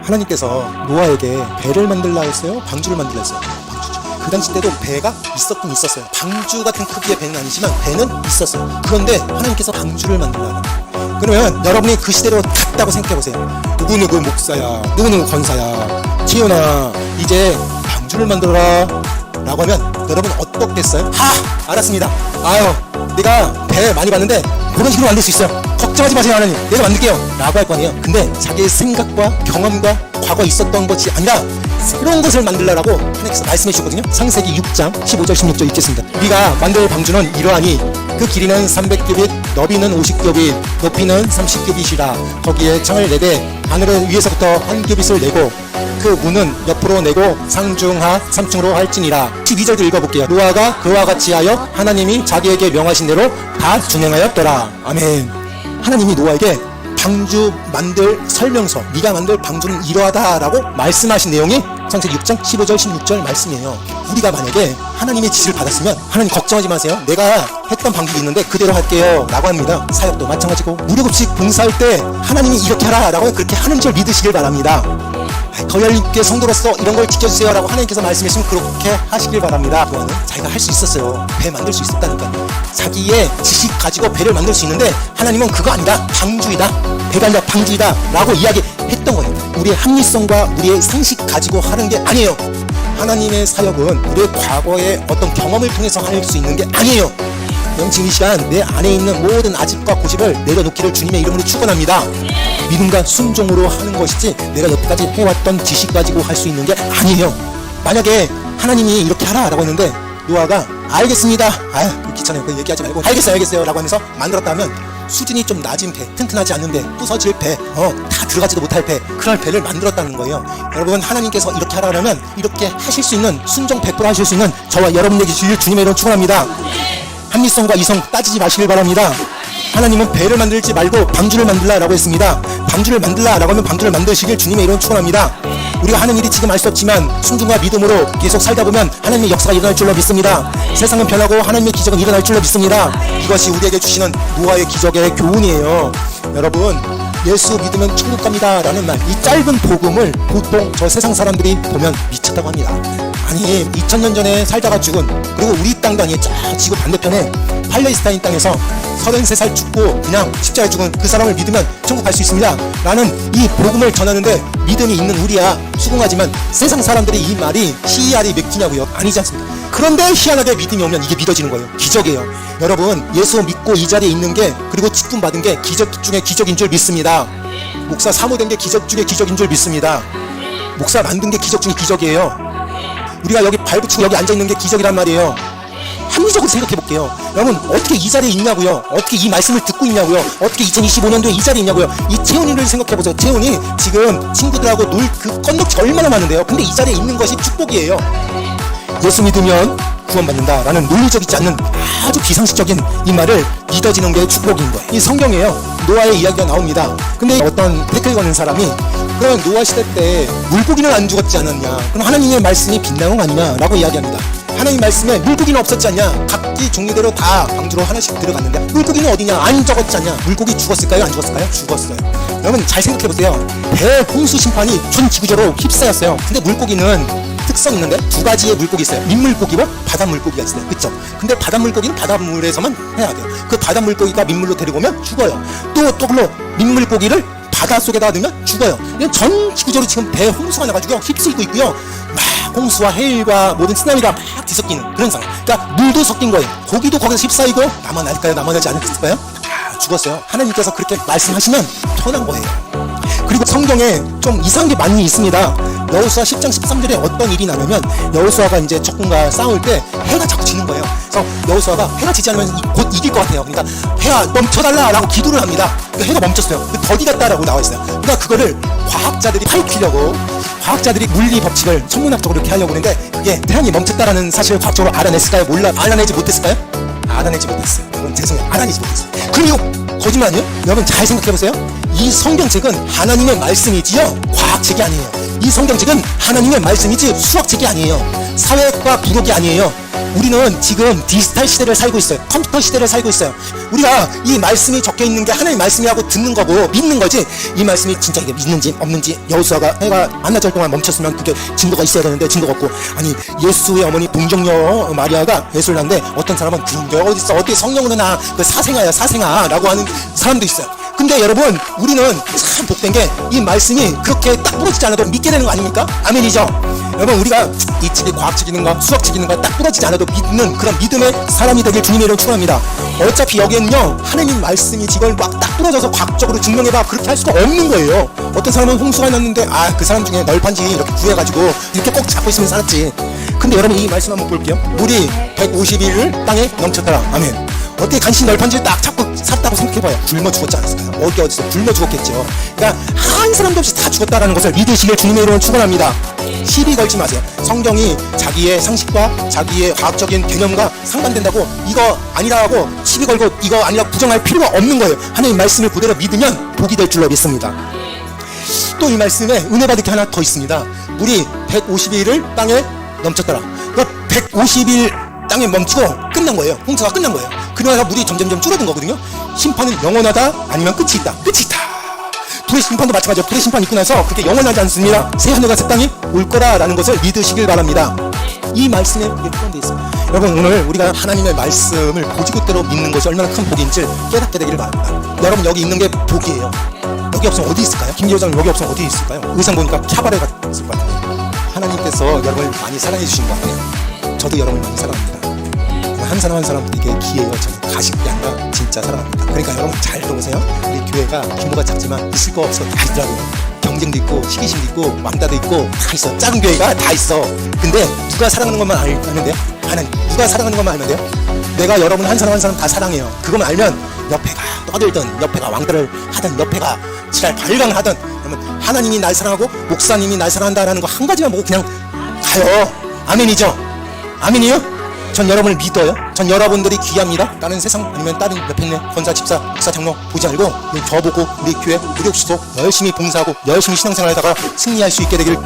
하나님께서 노아에게 배를 만들라 했어요? 방주를 만들라 했어요? 방주죠. 그 당시 때도 배가 있었긴 있었어요. 방주 같은 크기의 배는 아니지만 배는 있었어요. 그런데 하나님께서 방주를 만들라. 그러면 여러분이 그 시대로 갔다고 생각해보세요. 누구누구 목사야, 누구누구 권사야, 지훈아 이제 방주를 만들어라 라고 하면 여러분 어떻겠어요? 알았습니다. 아유 내가 배 많이 봤는데 그런 식으로 만들 수 있어요. 걱정하지 마세요 하나님, 내가 만들게요 라고 할 거 아니에요. 근데 자기의 생각과 경험과 과거에 있었던 것이 아니라 새로운 것을 만들라라고 하나님께서 말씀해 주거든요. 창세기 6장 15절 16절 읽겠습니다. 우리가 만들 방주는 이러하니 그 길이는 300규빗, 너비는 50규빗, 높이는 30규빗이라. 거기에 창을 내되 하늘은 위에서부터 한 규빗을 내고 그 문은 옆으로 내고 상중하 3층으로 할지니라. 12절도 읽어볼게요. 노아가 그와 같이 하여 하나님이 자기에게 명하신 대로 다 준행하였더라. 아멘. 하나님이 노아에게 방주 만들 설명서, 네가 만들 방주는 이러하다라고 말씀하신 내용이 창세기 6장 15절 16절 말씀이에요. 우리가 만약에 하나님의 지시를 받았으면 하나님 걱정하지 마세요, 내가 했던 방법이 있는데 그대로 할게요 라고 합니다. 사역도 마찬가지고 무료 급식 봉사할 때 하나님이 이렇게 하라 라고 그렇게 하는 줄 믿으시길 바랍니다. 거의 하나님께 성도로서 이런 걸 지켜주세요 라고 하나님께서 말씀했으면 그렇게 하시길 바랍니다. 그거는 자기가 할 수 있었어요. 배 만들 수 있었다니까요. 자기의 지식 가지고 배를 만들 수 있는데 하나님은 그거 아니다, 방주이다, 배가 아니라 방주이다 라고 이야기했던 거예요. 우리의 합리성과 우리의 상식 가지고 하는 게 아니에요. 하나님의 사역은 우리의 과거의 어떤 경험을 통해서 할 수 있는 게 아니에요. 지금 이 시간 내 안에 있는 모든 아집과 고집을 내려놓기를 주님의 이름으로 축원합니다. 믿음과 순종으로 하는 것이지 내가 여태까지 해왔던 지식 가지고 할 수 있는 게 아니에요. 만약에 하나님이 이렇게 하라 라고 했는데 노아가 알겠습니다, 귀찮아요, 그 얘기하지 말고 알겠어요 라고 하면서 만들었다 하면 수준이 좀 낮은 배, 튼튼하지 않는 배, 부서질 배, 다 들어가지도 못할 배, 그런 배를 만들었다는 거예요. 여러분 하나님께서 이렇게 하라 그러면 이렇게 하실 수 있는, 순종 100% 하실 수 있는 저와 여러분에게 주실 주님의 이름 축원합니다. 합리성과 이성 따지지 마시길 바랍니다. 하나님은 배를 만들지 말고 방주를 만들라 라고 했습니다. 방주를 만들라 라고 하면 방주를 만드시길 주님의 이름 축원합니다. 우리가 하는 일이 지금 알 수 없지만 순종과 믿음으로 계속 살다 보면 하나님의 역사가 일어날 줄로 믿습니다. 세상은 변하고 하나님의 기적은 일어날 줄로 믿습니다. 이것이 우리에게 주시는 노아의 기적의 교훈이에요. 여러분 예수 믿으면 천국 갑니다 라는 말, 이 짧은 복음을 보통 저 세상 사람들이 보면 미쳤다고 합니다. 아니 2000년 전에 살다가 죽은, 그리고 우리 땅도 아니에요, 저 지구 반대편에 팔레스타인 땅에서 33살 죽고 그냥 십자가에 죽은 그 사람을 믿으면 천국 갈 수 있습니다 라는 이 복음을 전하는데 믿음이 있는 우리야 수긍하지만 세상 사람들이 이 말이 CER이 맥히냐고요? 아니지 않습니까? 그런데 희한하게 믿음이 오면 이게 믿어지는 거예요. 기적이에요. 여러분 예수 믿고 이 자리에 있는 게, 그리고 직분 받은 게 기적 중에 기적인 줄 믿습니다. 목사 사모된 게 기적 중에 기적인 줄 믿습니다. 목사 만든 게 기적 중에 기적이에요. 우리가 여기 발붙이고 여기 앉아있는 게 기적이란 말이에요. 합리적으로 생각해 볼게요. 여러분 어떻게 이 자리에 있냐고요? 어떻게 이 말씀을 듣고 있냐고요? 어떻게 2025년도에 이 자리에 있냐고요? 이 채훈이를 생각해 보세요. 채훈이 지금 친구들하고 놀 그 건덕지 얼마나 많은데요. 근데 이 자리에 있는 것이 축복이에요. 예수 믿으면 구원받는다 라는 논리적이지 않는 아주 비상식적인 이 말을 믿어지는 게 축복인 거예요. 이 성경에요 노아의 이야기가 나옵니다. 근데 어떤 태클 거는 사람이 그럼 노아 시대 때 물고기는 안 죽었지 않았냐, 그럼 하나님의 말씀이 빗나간 거 아니냐 라고 이야기합니다. 하나님 말씀에 물고기는 없었지 않냐, 각기 종류대로 다 방주로 하나씩 들어갔는데 물고기는 어디냐, 안 적었지 않냐. 물고기 죽었을까요, 안 죽었을까요? 죽었어요. 여러분 잘 생각해보세요. 대홍수 심판이 전 지구적으로 휩싸였어요. 근데 물고기는 특성 있는데 두 가지의 물고기 있어요. 민물고기와 바닷물고기가 있어요. 그쵸? 근데 바닷물고기는 바닷물에서만 해야 돼요. 그 바닷물고기가 민물로 데리고 오면 죽어요. 또 민물고기를 바닷속에다 넣으면 죽어요. 전 지구적으로 지금 대홍수가 나가지고 휩쓸고 있고요. 막 홍수와 해일과 모든 쓰나미가 막 뒤섞이는 그런 상황. 그러니까 물도 섞인 거예요. 고기도 거기서 휩싸이고 남아날까요? 남아나지 않을까요? 죽었어요. 하나님께서 그렇게 말씀하시면 편한 거예요. 그리고 성경에 좀 이상한 게 많이 있습니다. 여호수아 10장 13절에 어떤 일이 나냐면 여호수아가 이제 적군과 싸울 때 해가 자꾸 지는 거예요. 그래서 여호수아가 해가 지지 않으면 곧 이길 것 같아요. 그러니까 해가 멈춰달라 라고 기도를 합니다. 그러니까 해가 멈췄어요. 더디 갔다라고 나와 있어요. 그러니까 그거를 과학자들이 밝히려고, 과학자들이 물리 법칙을 천문학적으로 이렇게 하려고 하는데 그게 태양이 멈췄다라는 사실을 과학적으로 알아냈을까요? 알아내지 못했을까요? 알아내지 못했어요. 여러분 죄송해요. 알아내지 못했어요. 그리고 거짓말이요? 여러분 잘 생각해보세요. 이 성경책은 하나님의 말씀이지요 과학책이 아니에요. 이 성경책은 하나님의 말씀이지 수학책이 아니에요. 사회과 기록이 아니에요. 우리는 지금 디지털 시대를 살고 있어요. 컴퓨터 시대를 살고 있어요. 우리가 이 말씀이 적혀 있는 게 하나님의 말씀이라고 듣는 거고 믿는 거지, 이 말씀이 진짜 이게 있는지 없는지, 여호수아가 해가 반나절 동안 멈췄으면 그게 증거가 있어야 되는데 증거가 없고, 아니 예수의 어머니 동정녀 마리아가 예수를 낳는데 어떤 사람은 그런 게 어딨어, 어떻게 성령으로 낳아, 그 사생아야 사생아 라고 하는 사람도 있어요. 근데 여러분, 우리는 참 복된 게 이 말씀이 그렇게 딱 부러지지 않아도 믿게 되는 거 아닙니까? 아멘이죠? 여러분, 우리가 이 책이 과학책이든가 수학책이든가 딱 부러지지 않아도 믿는 그런 믿음의 사람이 되길 주님의 이름으로 축원합니다. 어차피 여기에는요, 하나님 말씀이 지금 막 딱 부러져서 과학적으로 증명해봐 그렇게 할 수가 없는 거예요. 어떤 사람은 홍수가 났는데 그 사람 중에 널판지 이렇게 구해가지고 이렇게 꼭 잡고 있으면 살았지. 근데 여러분, 이 말씀 한번 볼게요. 물이 150일을 땅에 넘쳤더라. 아멘. 어떻게 간신히 널판지를 딱 잡고 샀다고 생각해봐요. 굶어 죽었지 않았을까요? 어디서 굶어 죽었겠죠. 그러니까 한 사람도 없이 다 죽었다라는 것을 믿으시길 주님의 이름으로 축원합니다. 시비 걸지 마세요. 성경이 자기의 상식과 자기의 과학적인 개념과 상반된다고 이거 아니라고 시비 걸고 이거 아니라고 부정할 필요가 없는 거예요. 하나님 말씀을 그대로 믿으면 복이 될 줄로 믿습니다. 또 이 말씀에 은혜 받을 게 하나 더 있습니다. 물이 150일을 땅에 넘쳤더라. 그 150일 땅에 멈추고 끝난 거예요. 홍수가 끝난 거예요. 그러다가 물이 점점점 줄어든 거거든요. 심판은 영원하다 아니면 끝이 있다. 끝이 있다. 불의 심판도 마찬가지죠. 불의 심판 있고 나서 그렇게 영원하지 않습니다. 새 하늘과 새 땅이 올 거라라는 것을 믿으시길 바랍니다. 이 말씀에 포함되어 있습니다. 여러분, 오늘 우리가 하나님의 말씀을 고지고대로 믿는 것이 얼마나 큰 복인지 깨닫게 되기를 바랍니다. 여러분, 여기 있는 게 복이에요. 여기 없으면 어디 있을까요? 김여정은 여기 없으면 어디 있을까요? 의상 보니까 캬바레 갔을 것 같아요. 하나님께서 여러분을 많이 사랑해 주신 것 같아요. 저도 여러분을 많이 사랑합니다. 한 사람 한 사람에게 기회요. 저는 가식이 아니라 진짜 사랑합니다. 그러니까 여러분 잘 들어보세요. 우리 교회가 규모가 작지만 있을 거 없어 다 있더라고요. 경쟁도 있고 시기심도 있고 왕따도 있고 다 있어. 작은 교회가 다 있어. 근데 누가 사랑하는 것만 알면 돼요? 누가 사랑하는 것만 알면 돼요? 내가 여러분 한 사람 한 사람 다 사랑해요. 그것만 알면 옆에가 떠들든 옆에가 왕따를 하든 옆에가 지랄 발광하든, 그러면 하나님이 날 사랑하고 목사님이 날 사랑한다라는 거 한 가지만 보고 그냥 가요. 아멘이죠? 아멘이요? 전 여러분을 믿어요. 전 여러분들이 귀합니다. 다른 세상 아니면 다른 옆에 있는 권사, 집사, 목사, 장로 보지 말고 저보고 우리 교회 무력수도 열심히 봉사하고 열심히 신앙생활하다가 승리할 수 있게 되길